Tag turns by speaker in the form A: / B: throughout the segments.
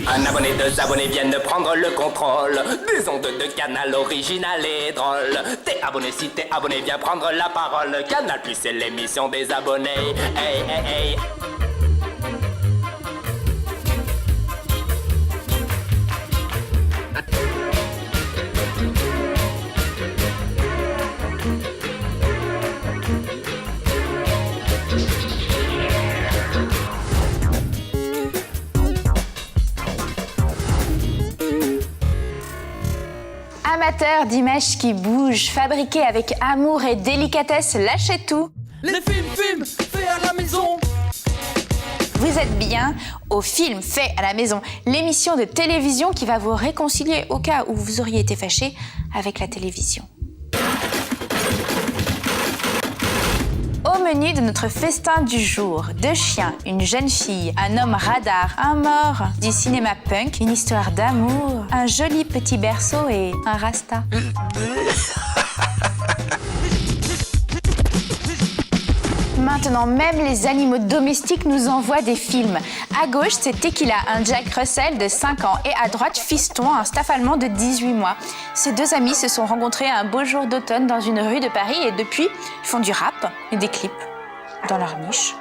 A: Un abonné, deux abonnés viennent de prendre le contrôle des ondes de Canal original et drôle. T'es abonné, si t'es abonné, viens prendre la parole. Canal Plus, c'est l'émission des abonnés. Hey, hey, hey.
B: Amateurs d'images qui bougent, fabriqués avec amour et délicatesse, lâchez tout.
C: Les films faits à la maison.
B: Vous êtes bien au Film fait à la maison, l'émission de télévision qui va vous réconcilier au cas où vous auriez été fâché avec la télévision. Au menu de notre festin du jour, 2 chiens, une jeune fille, un homme radar, un mort du cinéma punk, une histoire d'amour, un joli petit berceau et un rasta. Maintenant, même les animaux domestiques nous envoient des films. À gauche, c'est Tequila, un Jack Russell de 5 ans. Et à droite, Fiston, un staff allemand de 18 mois. Ces 2 amis se sont rencontrés un beau jour d'automne dans une rue de Paris et depuis, ils font du rap et des clips dans leur niche.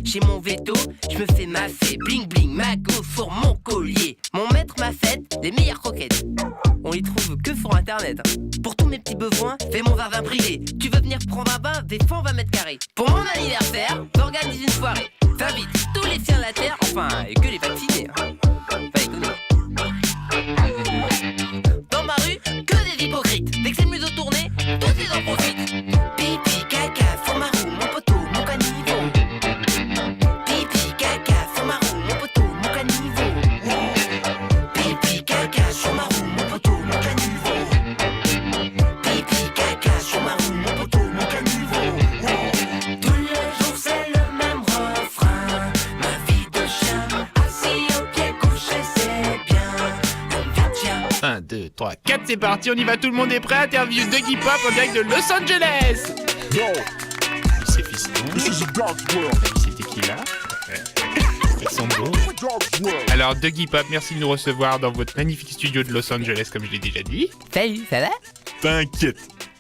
C: J'ai mon veto, je me fais ma fée, bling bling, ma go pour mon collier. Mon maître m'a fait les meilleures croquettes. On les trouve que sur internet. Pour tous mes petits besoins, fais mon vin privé. Tu veux venir prendre un bain, des fonds 20 mètres carrés. Pour mon anniversaire, j'organise une soirée. J'invite tous les fiers de la terre, enfin, et que les vaccinés. Pas éconner. Dans ma rue, que des hypocrites. Dès que c'est le museau tourné, tous ils en profitent. Pipi, caca, formarou, mon poteau, mon caniveau. Pipi, caca, formarou, mon poteau, mon caniveau. Pipi, caca, formarou, mon poteau, mon caniveau. Pipi, caca, formarou, mon poteau, mon caniveau. Tous les jours c'est le même refrain. Ma vie de chien, assis au pied couché, c'est bien.
D: 1, 2, 3, 4, c'est parti, on y va, tout le monde est prêt. Interview de Iggy Pop en direct de Los Angeles.
E: Yo,
D: C'est Fiston.
E: this is a dog's world.
D: C'est Tequila. Ils sont beaux.
E: Dog's world.
D: Alors, Iggy Pop, merci de nous recevoir dans votre magnifique studio de Los Angeles, comme je l'ai déjà dit.
C: Salut, ça va?
D: T'inquiète.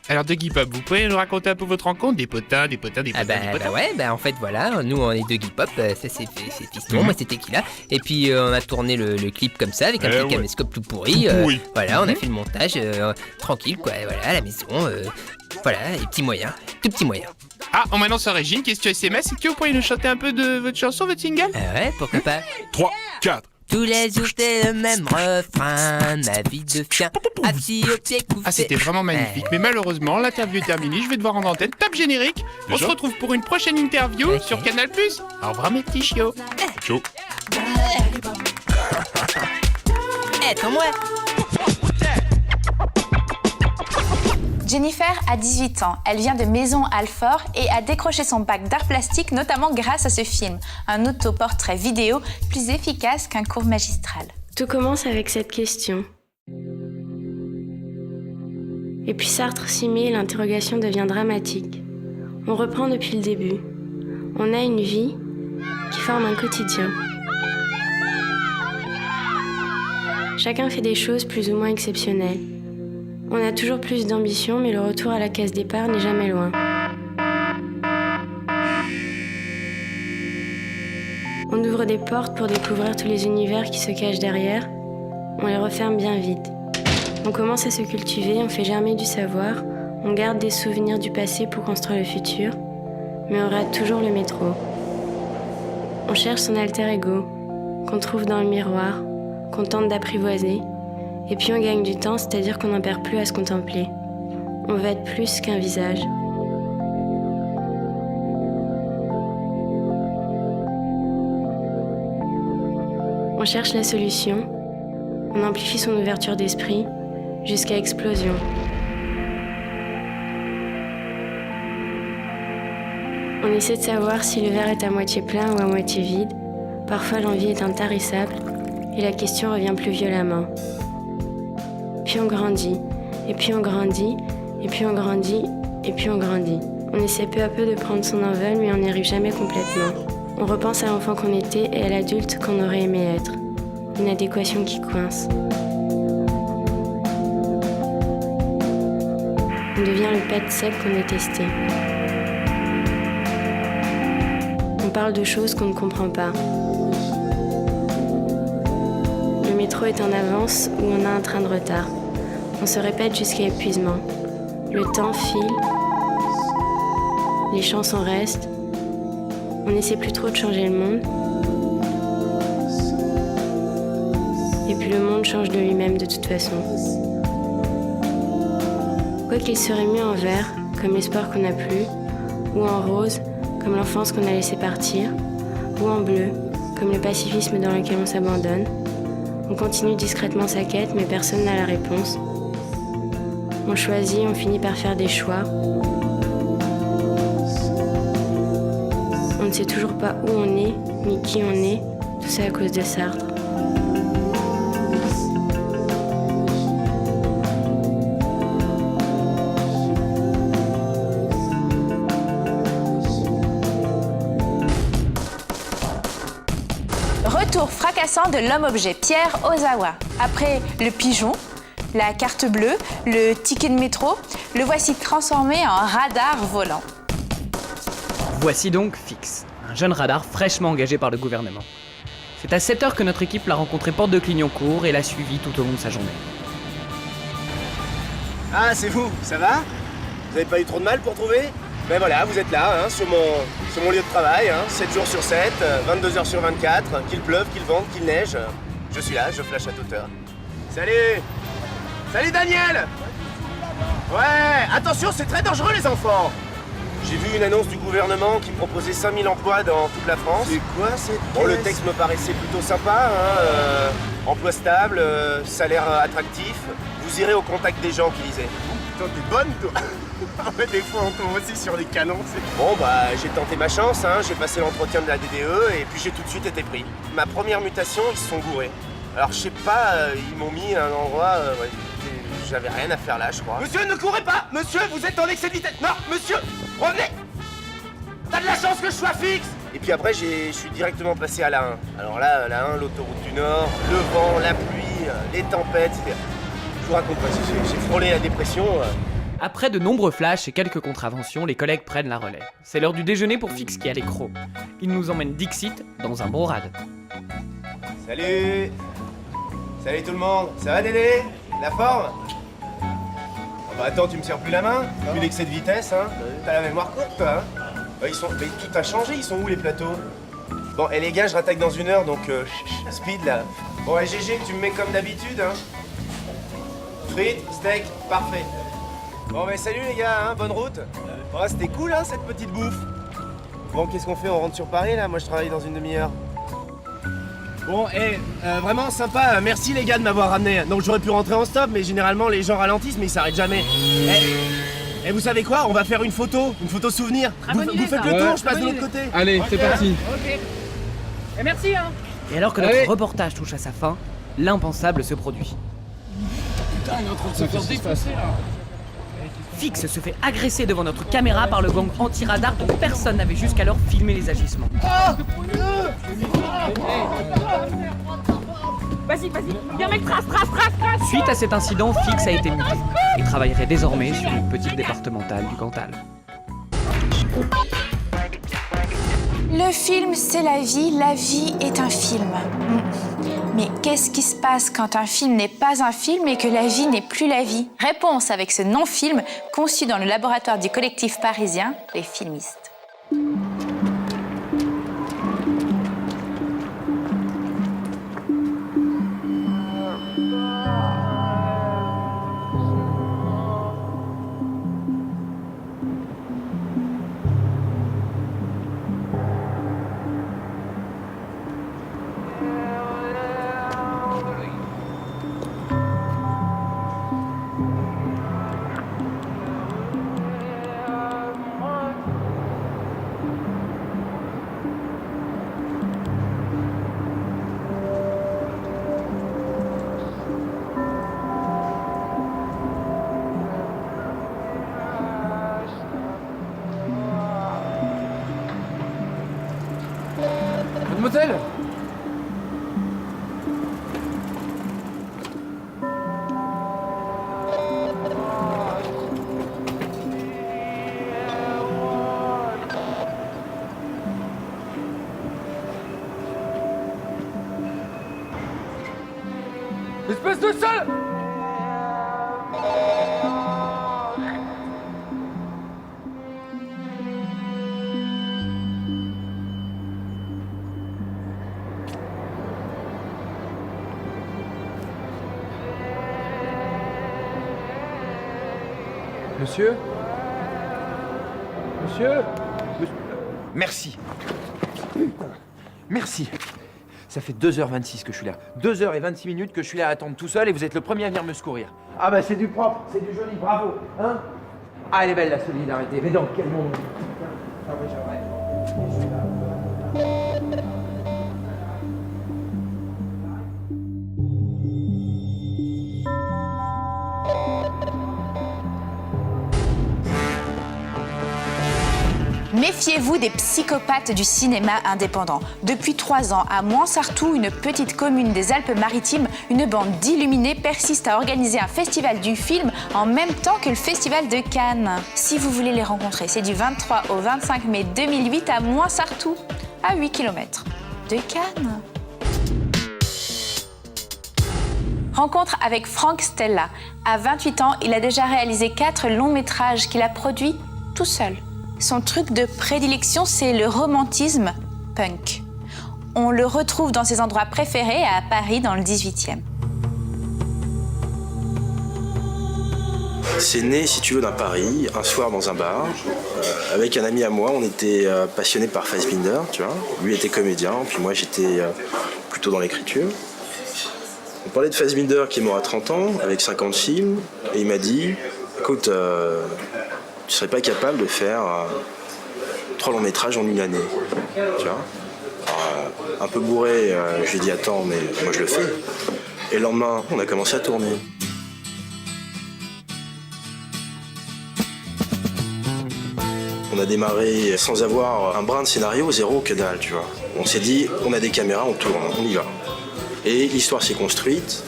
D: Alors, Iggy Pop, vous pouvez nous raconter un peu votre rencontre? Des potins.
C: Ouais, en fait voilà, nous on est deux Iggy Pop, ça c'est Fiston, moi c'était Tequila, et puis on a tourné le clip comme ça avec un petit caméscope tout pourri, voilà, on a fait le montage tranquille quoi, et voilà, à la maison, voilà, les petits moyens, tout petits moyens.
D: Ah, on m'annonce à Régine, question SMS, est-ce que vous pourriez nous chanter un peu de votre chanson, votre single?
C: Ouais, pourquoi pas.
E: 3, 4.
C: Tous les jours c'est le même refrain, ma vie de chien, assis au pied couché.
D: Ah, c'était vraiment magnifique, mais malheureusement, l'interview est terminée, je vais devoir rendre antenne, tape générique. On se retrouve pour une prochaine interview sur Canal+. Au revoir mes petits chiots.
E: Ciao.
C: Attends-moi.
B: Jennifer a 18 ans, elle vient de Maison Alfort et a décroché son bac d'art plastique notamment grâce à ce film, un autoportrait vidéo plus efficace qu'un cours magistral.
F: Tout commence avec cette question. Et puis Sartre s'y met et l'interrogation devient dramatique. On reprend depuis le début. On a une vie qui forme un quotidien. Chacun fait des choses plus ou moins exceptionnelles. On a toujours plus d'ambition, mais le retour à la case départ n'est jamais loin. On ouvre des portes pour découvrir tous les univers qui se cachent derrière. On les referme bien vite. On commence à se cultiver, on fait germer du savoir, on garde des souvenirs du passé pour construire le futur, mais on rate toujours le métro. On cherche son alter ego, qu'on trouve dans le miroir, qu'on tente d'apprivoiser, et puis on gagne du temps, c'est-à-dire qu'on n'en perd plus à se contempler. On veut être plus qu'un visage. On cherche la solution, on amplifie son ouverture d'esprit jusqu'à explosion. On essaie de savoir si le verre est à moitié plein ou à moitié vide. Parfois l'envie est intarissable et la question revient plus violemment. Puis on grandit, et puis on grandit, et puis on grandit, et puis on grandit. On essaie peu à peu de prendre son envol, mais on n'y arrive jamais complètement. On repense à l'enfant qu'on était et à l'adulte qu'on aurait aimé être. Une adéquation qui coince. On devient le pet sec qu'on détestait. On parle de choses qu'on ne comprend pas. Le métro est en avance ou on a un train de retard. On se répète jusqu'à épuisement. Le temps file. Les chansons restent. On n'essaie plus trop de changer le monde. Et puis le monde change de lui-même de toute façon. Quoi qu'il serait mieux en vert, comme l'espoir qu'on n'a plus, ou en rose, comme l'enfance qu'on a laissé partir, ou en bleu, comme le pacifisme dans lequel on s'abandonne. On continue discrètement sa quête, mais personne n'a la réponse. On choisit, on finit par faire des choix. On ne sait toujours pas où on est, ni qui on est, tout ça à cause de Sartre.
B: Retour fracassant de l'homme-objet Pierre Ozawa. Après le pigeon, la carte bleue, le ticket de métro, le voici transformé en radar volant.
G: Voici donc Fix, un jeune radar fraîchement engagé par le gouvernement. C'est à 7h que notre équipe l'a rencontré porte de Clignancourt et l'a suivi tout au long de sa journée.
H: Ah, c'est vous, ça va? Vous avez pas eu trop de mal pour trouver? Ben voilà, vous êtes là, hein, sur mon lieu de travail, hein, 7 jours sur 7, 22 heures sur 24, qu'il pleuve, qu'il vente, qu'il neige. Je suis là, je flash à toute heure. Salut! Salut Daniel! Ouais, attention, c'est très dangereux les enfants! J'ai vu une annonce du gouvernement qui proposait 5000 emplois dans toute la France. C'est quoi cette Bon, le texte me paraissait plutôt sympa, hein, emploi stable, salaire attractif. Vous irez au contact des gens qui lisaient. Putain, t'es bonne toi! Des fois on tombe aussi sur les canons. Bon bah j'ai tenté ma chance, hein, j'ai passé l'entretien de la DDE et puis j'ai tout de suite été pris. Ma première mutation, ils se sont gourés. Alors je sais pas, ils m'ont mis à un endroit, j'avais rien à faire là je crois. Monsieur ne courez pas! Monsieur vous êtes en excès de vitesse! Non monsieur! Revenez! T'as de la chance que je sois fixe! Et puis après je suis directement passé à la 1. Alors là, la 1, l'autoroute du Nord, le vent, la pluie, les tempêtes, je vous raconte pas, j'ai frôlé la dépression.
G: Après de nombreux flashs et quelques contraventions, les collègues prennent la relève. C'est l'heure du déjeuner pour Fix qui a les crocs. Il nous emmène Dixit dans un bon rad.
H: Salut! Salut tout le monde! Ça va Dédé? La forme? Oh bah attends, tu me serres plus la main? Plus l'excès de vitesse, hein? T'as la mémoire courte toi, hein? Mais tout a changé, ils sont où les plateaux? Bon, et les gars, je rattaque dans 1 heure, donc speed là. Bon, et GG, tu me mets comme d'habitude, hein? Frites, steak, parfait. Bon bah salut les gars, hein, bonne route. Oh, c'était cool hein, cette petite bouffe. Bon, qu'est-ce qu'on fait? On rentre sur Paris là? Moi je travaille dans une demi-heure. Bon, vraiment sympa, merci les gars de m'avoir ramené. Donc j'aurais pu rentrer en stop, mais généralement les gens ralentissent mais ils s'arrêtent jamais. Et vous savez quoi? On va faire une photo souvenir. Vous faites le tour, je passe de l'autre côté.
I: Allez, c'est parti.
B: Ok. Et merci hein.
G: Et alors que notre reportage touche à sa fin, l'impensable se produit.
I: Putain, il est en train de se faire défoncer là.
G: Fix se fait agresser devant notre caméra par le gang anti-radar dont personne n'avait jusqu'alors filmé les agissements.
B: Vas-y, viens mec, trace.
G: Suite à cet incident, Fix a été muté et travaillerait désormais sur une petite départementale du Cantal.
B: Le film, c'est la vie est un film. Mais qu'est-ce qui se passe quand un film n'est pas un film et que la vie n'est plus la vie? Réponse avec ce non-film conçu dans le laboratoire du collectif parisien, les filmistes.
I: l'hôtel. Espèce de sale! Monsieur? Monsieur?
J: Merci. Merci. Ça fait 2h26 que je suis là. 2h26 minutes que je suis là à attendre tout seul et vous êtes le premier à venir me secourir. Ah bah c'est du propre, c'est du joli, bravo, hein? Ah elle est belle la solidarité, mais dans quel monde? Ah oui, j'aimerais. Je suis là.
B: Méfiez-vous des psychopathes du cinéma indépendant. Depuis 3 ans, à Moinsartou, une petite commune des Alpes-Maritimes, une bande d'illuminés persiste à organiser un festival du film en même temps que le festival de Cannes. Si vous voulez les rencontrer, c'est du 23 au 25 mai 2008 à Moinsartou, à 8 km de Cannes. Rencontre avec Frank Stella. À 28 ans, il a déjà réalisé 4 longs métrages qu'il a produits tout seul. Son truc de prédilection, c'est le romantisme punk. On le retrouve dans ses endroits préférés à Paris, dans le 18e.
K: C'est né, si tu veux, d'un pari, un soir dans un bar. Avec un ami à moi, on était passionnés par Fassbinder, tu vois. Lui était comédien, puis moi j'étais plutôt dans l'écriture. On parlait de Fassbinder qui est mort à 30 ans, avec 50 films, et il m'a dit, écoute, tu serais pas capable de faire 3 longs métrages en une année, tu vois. Alors, un peu bourré, je lui ai dit attends, mais moi je le fais. Et le lendemain, on a commencé à tourner. On a démarré sans avoir un brin de scénario, zéro, que dalle, tu vois. On s'est dit, on a des caméras, on tourne, on y va. Et l'histoire s'est construite,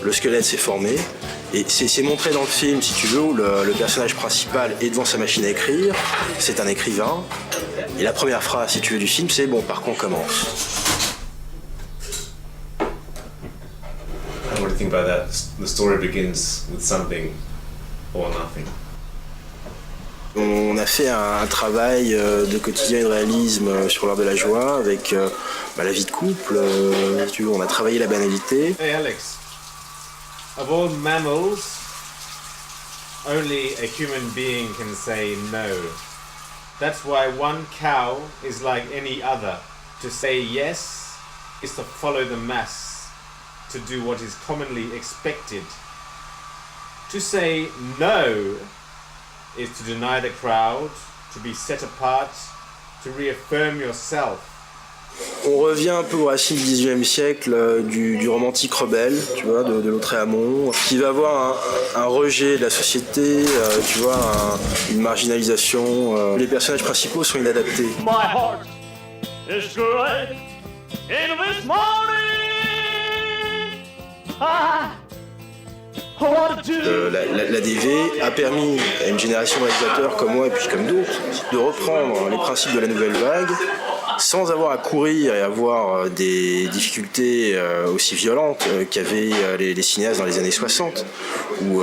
K: le squelette s'est formé. Et c'est montré dans le film, si tu veux, où le personnage principal est devant sa machine à écrire, c'est un écrivain. Et la première phrase, si tu veux, du film, c'est « Bon, par contre, on commence ».
L: What do you think about that? The story begins with something or nothing.
K: On a fait un travail de quotidien et de réalisme sur l'art de la joie avec la vie de couple. Si tu veux, on a travaillé la banalité.
L: Hey Alex. Of all mammals, only a human being can say no. That's why one cow is like any other. To say yes is to follow the mass, to do what is commonly expected. To say no is to deny the crowd, to be set apart, to reaffirm yourself.
K: On revient un peu aux racines du XIXe siècle, du romantique rebelle, tu vois, de Lautréamont, qui va avoir un rejet de la société, tu vois, une marginalisation. Les personnages principaux sont inadaptés.
M: My heart is good in this morning.
K: La DV a permis à une génération de réalisateurs comme moi et puis comme d'autres de reprendre les principes de la nouvelle vague sans avoir à courir et avoir des difficultés aussi violentes qu'avaient les cinéastes dans les années 60 où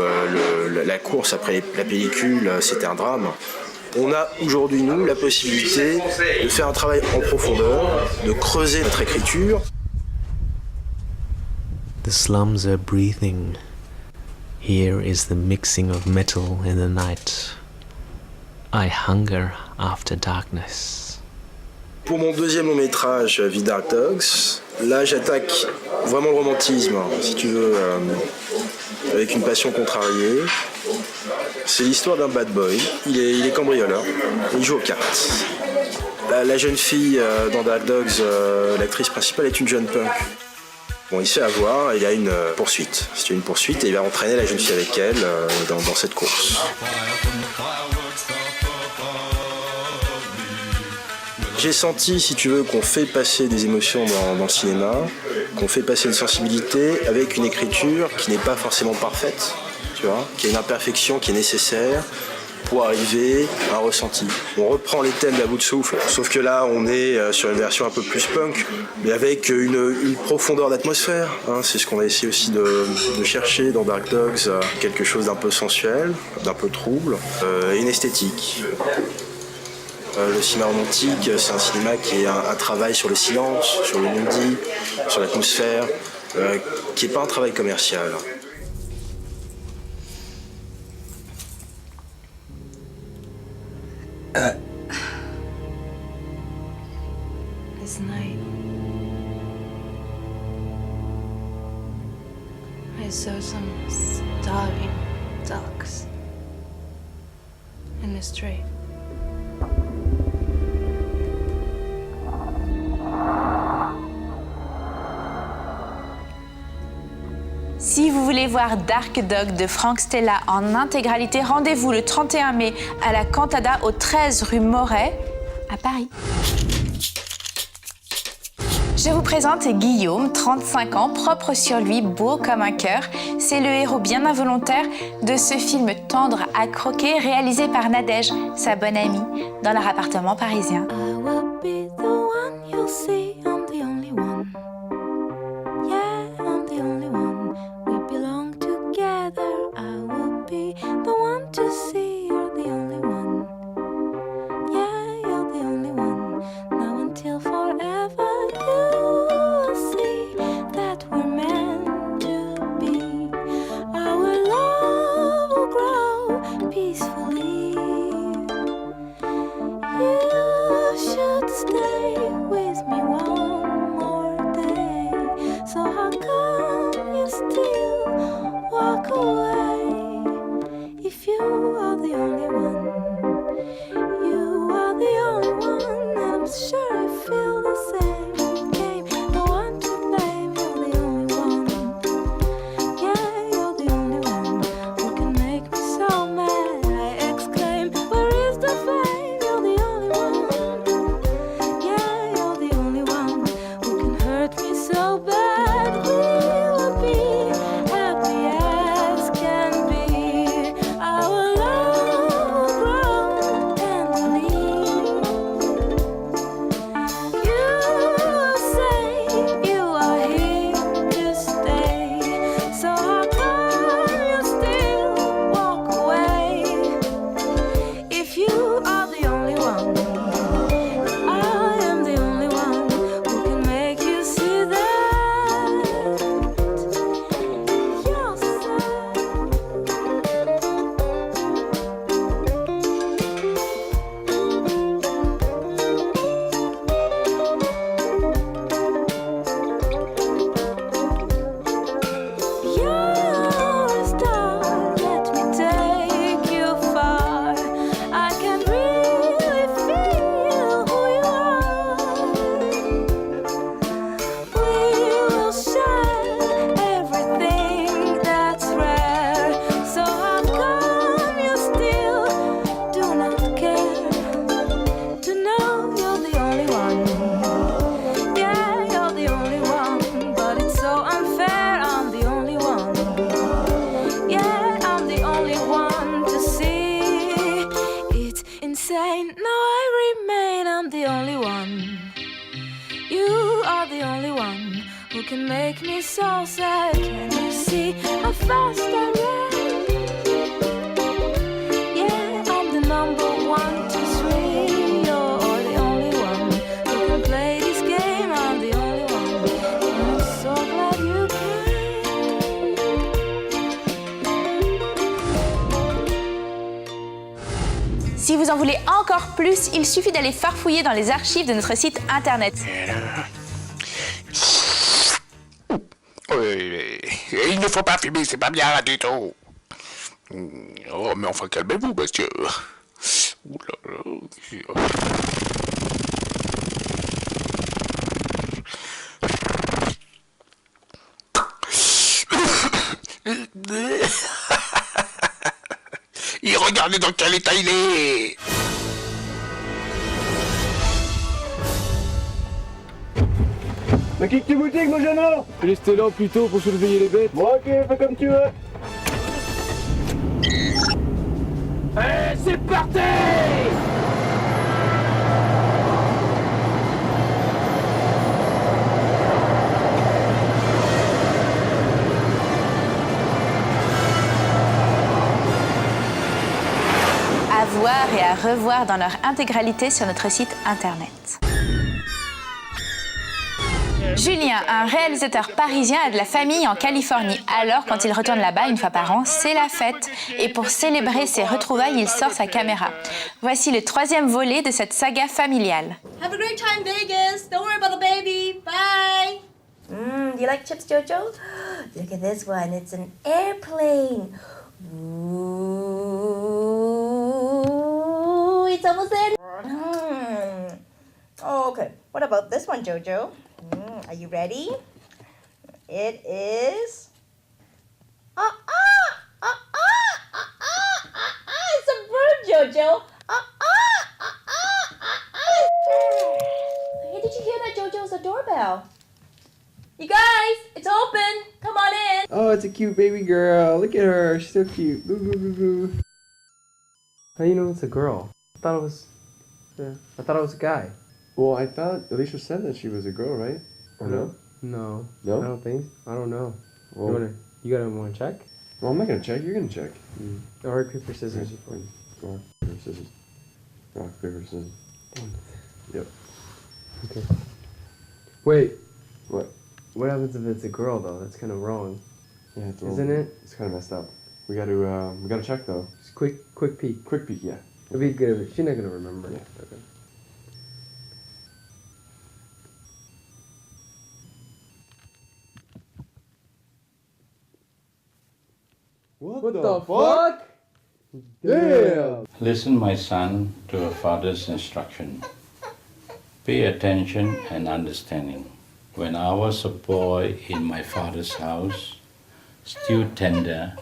K: la course après la pellicule c'était un drame. On a aujourd'hui, nous, la possibilité de faire un travail en profondeur, de creuser notre écriture.
N: The slums are breathing. Here is the mixing of metal in the night. I hunger after darkness.
K: Pour mon deuxième long métrage, The Dark Dogs, là j'attaque vraiment le romantisme, si tu veux, avec une passion contrariée. C'est l'histoire d'un bad boy, il est cambrioleur, il joue aux cartes. La jeune fille dans Dark Dogs, l'actrice principale, est une jeune punk. Bon, il se fait avoir, il y a une poursuite. C'est une poursuite et il va entraîner la jeune fille avec elle dans cette course. J'ai senti, si tu veux, qu'on fait passer des émotions dans le cinéma, qu'on fait passer une sensibilité avec une écriture qui n'est pas forcément parfaite, tu vois, qui a une imperfection qui est nécessaire pour arriver à un ressenti. On reprend les thèmes d'à bout de souffle, sauf que là on est sur une version un peu plus punk, mais avec une profondeur d'atmosphère. Hein. C'est ce qu'on a essayé aussi de chercher dans Dark Dogs, quelque chose d'un peu sensuel, d'un peu trouble, et une esthétique. Le cinéma romantique, c'est un cinéma qui est un travail sur le silence, sur le non-dit, sur l'atmosphère, qui n'est pas un travail commercial.
O: This night, I saw some starving ducks in the street.
B: Si vous voulez voir Dark Dog de Frank Stella en intégralité, rendez-vous le 31 mai à la Cantada au 13 rue Moret à Paris. Je vous présente Guillaume, 35 ans, propre sur lui, beau comme un cœur. C'est le héros bien involontaire de ce film tendre à croquer réalisé par Nadège, sa bonne amie, dans leur appartement parisien. Si vous en voulez encore plus, il suffit d'aller farfouiller dans les archives de notre site internet.
P: Il ne faut pas fumer, c'est pas bien du tout. Oh, mais enfin, calmez-vous, monsieur. Ouh là là. Et regardez dans quel état il est.
H: Mais quitte tes boutiques, mon jeune homme.
I: Restez là plutôt pour surveiller les bêtes.
H: Bon, ok, fais comme tu veux.
I: Allez, c'est parti!
B: À voir et à revoir dans leur intégralité sur notre site internet. Julien, un réalisateur parisien, a de la famille en Californie. Alors, quand il retourne là-bas une fois par an, c'est la fête. Et pour célébrer ses retrouvailles, il sort sa caméra. Voici le 3e volet de cette saga familiale.
Q: Have a great time, Vegas. Don't worry about the baby. Bye. Do you like chips, Jojo? Look at this one. It's an airplane. Ooh, it's almost in. Oh, okay. What about this one, Jojo? Are you ready? It is. It's a bird, Jojo. Hey, did you hear that, Jojo? It's a doorbell. You guys, it's open. Come on in.
I: Oh, it's a cute baby girl. Look at her. She's so cute. Boo, boo, boo, boo. How do you know it's a girl? I thought it was a guy.
R: Well, I thought Alicia said that she was a girl, right? Or no?
I: No.
R: No?
I: I don't think. I don't know.
R: Well,
I: You wanna check?
R: well, I'm not gonna check. You're gonna check.
I: Or rock, paper, scissors.
R: Rock, paper, scissors. Rock, paper, scissors. Yep.
I: Okay. Wait.
R: What?
I: What happens if it's a girl though? That's kind of wrong.
R: Yeah, it's
I: Isn't it?
R: It's kind of messed up. We gotta check though.
I: Just quick peek.
R: Quick peek, yeah.
I: It'd be good. She's not gonna remember.
R: Yeah.
I: Okay.
R: What the fuck?
I: Damn!
S: Listen, my son, to a father's instruction. Pay attention and understanding. When I was a boy in my father's house, still tender,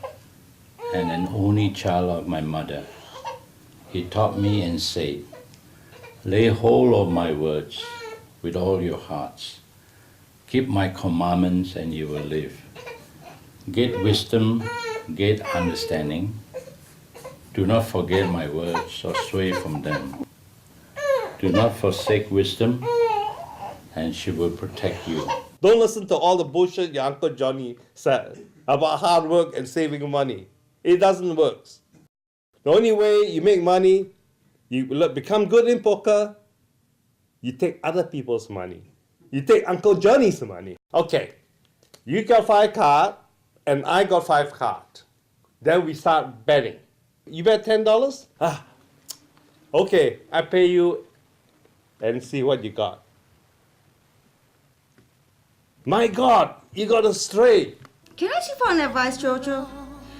S: and an only child of my mother, he taught me and said, lay hold of my words with all your hearts. Keep my commandments and you will live. Get wisdom, get understanding. Do not forget my words or stray from them. Do not forsake wisdom, and she will protect you.
T: Don't listen to all the bullshit your Uncle Johnny said about hard work and saving money. It doesn't work. The only way you make money, you become good in poker, you take other people's money. You take Uncle Johnny's money. Okay, you got 5 cards, and I got 5 cards. Then we start betting. You bet $10? Okay, I pay you and see what you got. My God, you got a straight.
Q: Can I ask you for an advice, Jojo?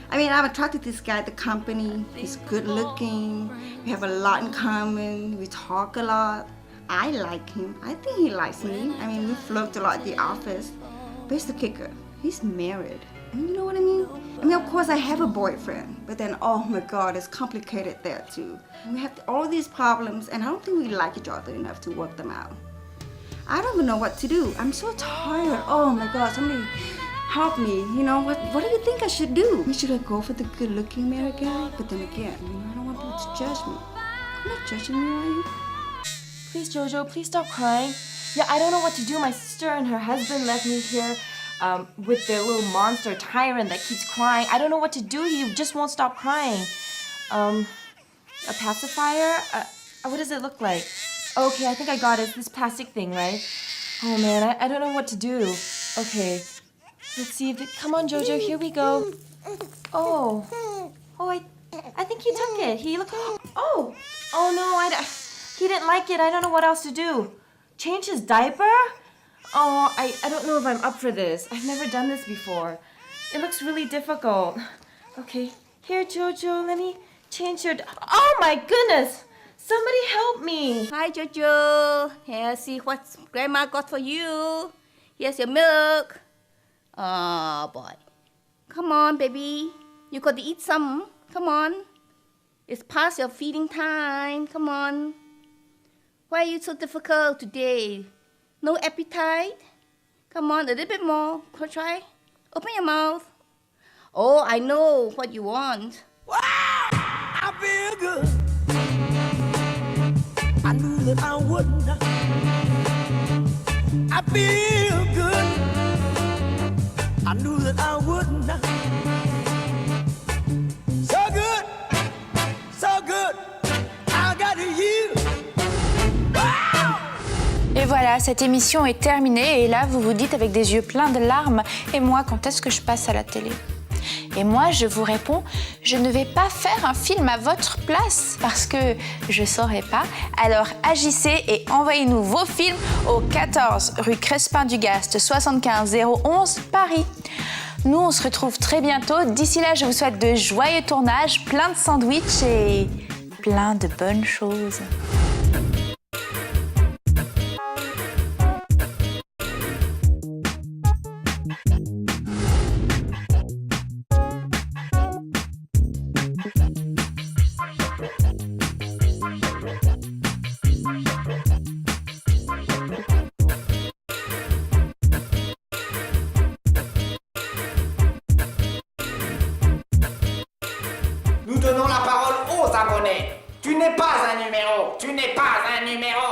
Q: I mean, I'm attracted to this guy at the company. He's good looking. We have a lot in common. We talk a lot. I like him. I think he likes me. I mean, we flirt a lot at the office. But here's the kicker. He's married. And you know what I mean? I mean, of course, I have a boyfriend. But then, oh my God, it's complicated there too. We have all these problems, and I don't think we like each other enough to work them out. I don't even know what to do. I'm so tired. Oh my God, somebody help me. You know, what do you think I should do? Should I go for the good-looking married guy? But then again, you know, I don't want people to judge me. You're not judging me, are you?
U: Please, Jojo, please stop crying. Yeah, I don't know what to do. My sister and her husband left me here with their little monster tyrant that keeps crying. I don't know what to do. He just won't stop crying. A pacifier? What does it look like? Okay, I think I got it. It's this plastic thing, right? Oh man, I don't know what to do. Okay, let's see if it. Come on, Jojo, here we go. Oh, I think he took it. He looked. Oh no, he didn't like it. I don't know what else to do. Change his diaper? Oh, I don't know if I'm up for this. I've never done this before. It looks really difficult. Okay, here, Jojo, let me change your. Oh my goodness! Somebody help me!
Q: Hi, Jojo. Here, see what Grandma got for you. Here's your milk. Oh, boy. Come on, baby. You got to eat some. Come on. It's past your feeding time. Come on. Why are you so difficult today? No appetite? Come on, a little bit more. Try. Open your mouth. Oh, I know what you want.
A: I feel good. I knew that I wouldn't. I feel good. I knew that I wouldn't. So good, so good. I got you.
B: Et voilà, cette émission est terminée et là vous vous dites avec des yeux pleins de larmes « Et moi, quand est-ce que je passe à la télé ?» Et moi, je vous réponds « Je ne vais pas faire un film à votre place parce que je ne saurais pas. Alors agissez et envoyez-nous vos films au 14 rue Crespin-du-Gast, 75 011 Paris. » Nous, on se retrouve très bientôt. D'ici là, je vous souhaite de joyeux tournages, plein de sandwichs et plein de bonnes choses.
A: Nous donnons la parole aux abonnés. Tu n'es pas un numéro. Tu n'es pas un numéro.